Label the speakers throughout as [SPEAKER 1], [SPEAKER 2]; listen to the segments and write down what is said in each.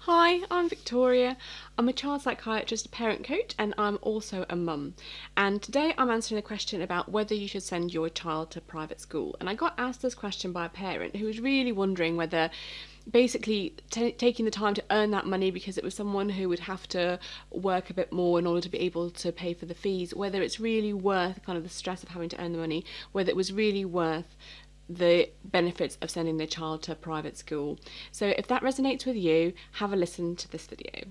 [SPEAKER 1] Hi, I'm Victoria. I'm a child psychiatrist, parent coach, and I'm also a mum. And today I'm answering the question about whether you should send your child to private school. And I got asked this question by a parent who was really wondering whether basically taking the time to earn that money, because it was someone who would have to work a bit more in order to be able to pay for the fees, whether it's really worth kind of the stress of having to earn the money, whether it was really worth the benefits of sending their child to a private school. So if that resonates with you, have a listen to this video.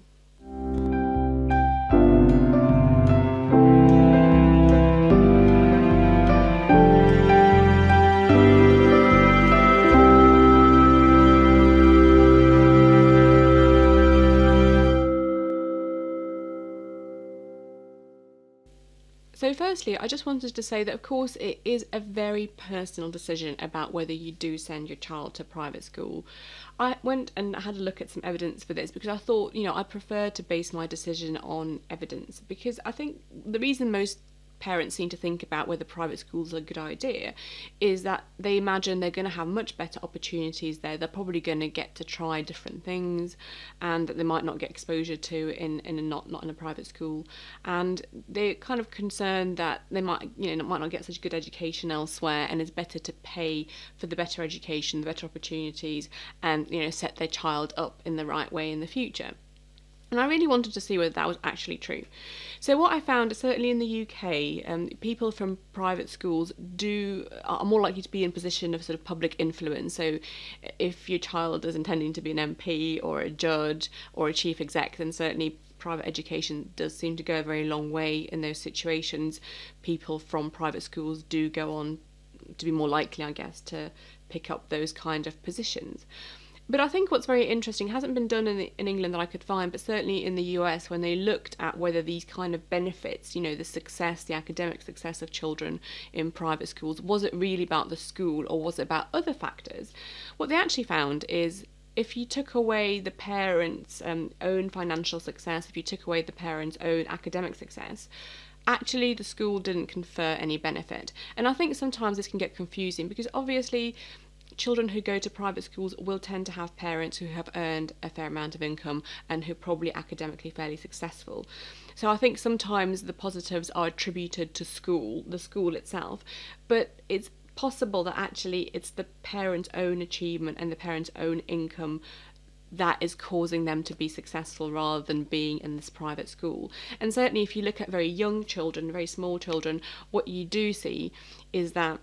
[SPEAKER 1] So firstly, I just wanted to say that of course it is a very personal decision about whether you do send your child to private school. I went and had a look at some evidence for this because I thought, I prefer to base my decision on evidence, because I think the reason most parents seem to think about whether private schools are a good idea is that they imagine they're going to have much better opportunities there. They're probably going to get to try different things and that they might not get exposure to in a not in a private school, and they're kind of concerned that they might not get such a good education elsewhere, and it's better to pay for the better education, the better opportunities, and set their child up in the right way in the future. And I really wanted to see whether that was actually true. So what I found is certainly in the UK, people from private schools are more likely to be in position of sort of public influence. So if your child is intending to be an MP or a judge or a chief exec, then certainly private education does seem to go a very long way in those situations. People from private schools do go on to be more likely, I guess, to pick up those kind of positions. But I think what's very interesting hasn't been done in England that I could find, but certainly in the US, when they looked at whether these kind of benefits, the success, the academic success of children in private schools, was it really about the school or was it about other factors? What they actually found is if you took away the parents' own financial success, if you took away the parents' own academic success, actually the school didn't confer any benefit. And I think sometimes this can get confusing because obviously children who go to private schools will tend to have parents who have earned a fair amount of income and who are probably academically fairly successful. So I think sometimes the positives are attributed to the school itself, but it's possible that actually it's the parents' own achievement and the parents' own income that is causing them to be successful rather than being in this private school. And certainly if you look at very young children, very small children, what you do see is that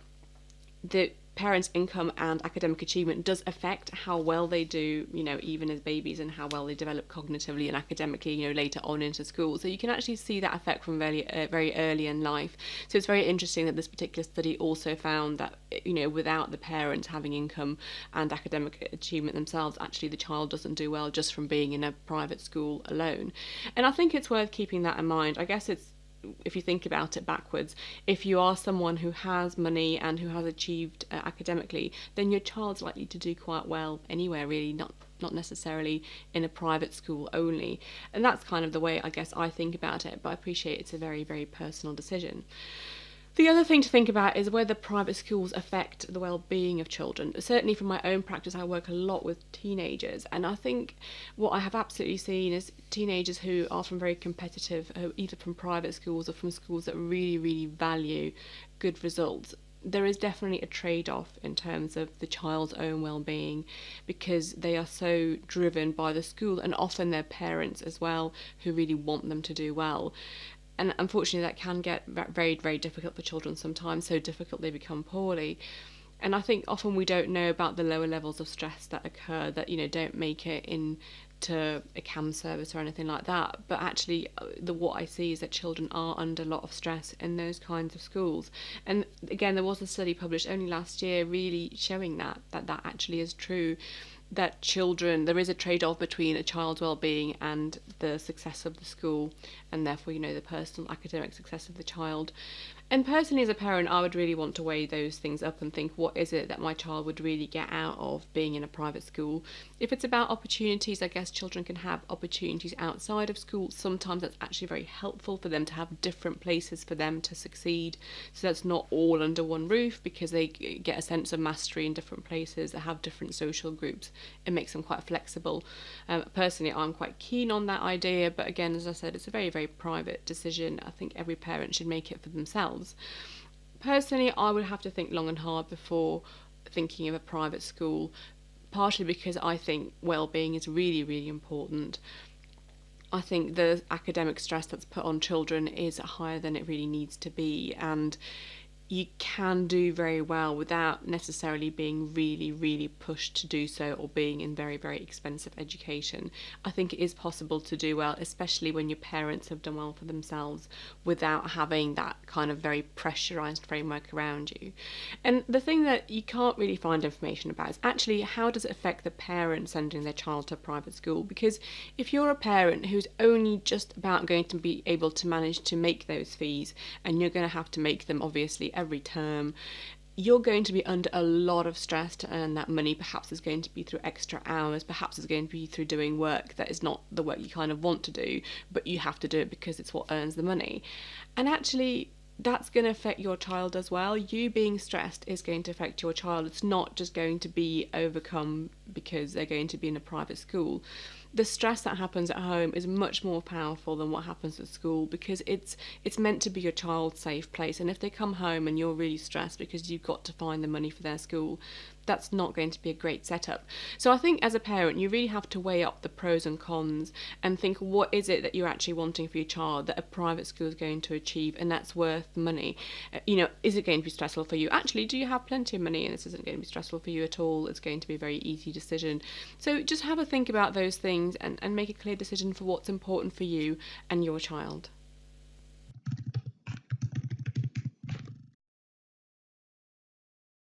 [SPEAKER 1] the parents' income and academic achievement does affect how well they do, even as babies, and how well they develop cognitively and academically, later on into school. So you can actually see that effect from very early in life. So it's very interesting that this particular study also found that, without the parents having income and academic achievement themselves, actually the child doesn't do well just from being in a private school alone. And I think it's worth keeping that in mind. I guess if you think about it backwards, if you are someone who has money and who has achieved academically, then your child's likely to do quite well anywhere, really, not necessarily in a private school only. And that's kind of the way I guess I think about it, but I appreciate it's a very, very personal decision. The other thing to think about is whether private schools affect the well-being of children. Certainly from my own practice, I work a lot with teenagers, and I think what I have absolutely seen is teenagers who are from very competitive, either from private schools or from schools that really, really value good results. There is definitely a trade-off in terms of the child's own well-being, because they are so driven by the school and often their parents as well, who really want them to do well. And unfortunately that can get very, very difficult for children sometimes, so difficult they become poorly. And I think often we don't know about the lower levels of stress that occur that, don't make it into a CAM service or anything like that. But actually what I see is that children are under a lot of stress in those kinds of schools. And again, there was a study published only last year really showing that actually is true, that there is a trade-off between a child's well-being and the success of the school, and therefore the personal academic success of the child. And personally, as a parent, I would really want to weigh those things up and think, what is it that my child would really get out of being in a private school? If it's about opportunities, I guess children can have opportunities outside of school. Sometimes that's actually very helpful for them to have different places for them to succeed. So that's not all under one roof, because they get a sense of mastery in different places, they have different social groups. It makes them quite flexible. Personally, I'm quite keen on that idea, but again, as I said, it's a very, very private decision. I think every parent should make it for themselves. Personally, I would have to think long and hard before thinking of a private school, partially because I think well-being is really, really important. I think the academic stress that's put on children is higher than it really needs to be, and you can do very well without necessarily being really, really pushed to do so or being in very, very expensive education. I think it is possible to do well, especially when your parents have done well for themselves without having that kind of very pressurised framework around you. And the thing that you can't really find information about is actually, how does it affect the parent sending their child to private school? Because if you're a parent who's only just about going to be able to manage to make those fees, and you're going to have to make them obviously every term, you're going to be under a lot of stress to earn that money. Perhaps it's going to be through extra hours, perhaps it's going to be through doing work that is not the work you kind of want to do, but you have to do it because it's what earns the money. And actually, that's going to affect your child as well. You being stressed is going to affect your child. It's not just going to be overcome because they're going to be in a private school. The stress that happens at home is much more powerful than what happens at school, because it's meant to be your child's safe place. And if they come home and you're really stressed because you've got to find the money for their school, that's not going to be a great setup. So I think as a parent, you really have to weigh up the pros and cons and think, what is it that you're actually wanting for your child that a private school is going to achieve, and that's worth the money. Is it going to be stressful for you? Actually, do you have plenty of money and this isn't going to be stressful for you at all? It's going to be a very easy decision. So just have a think about those things and make a clear decision for what's important for you and your child.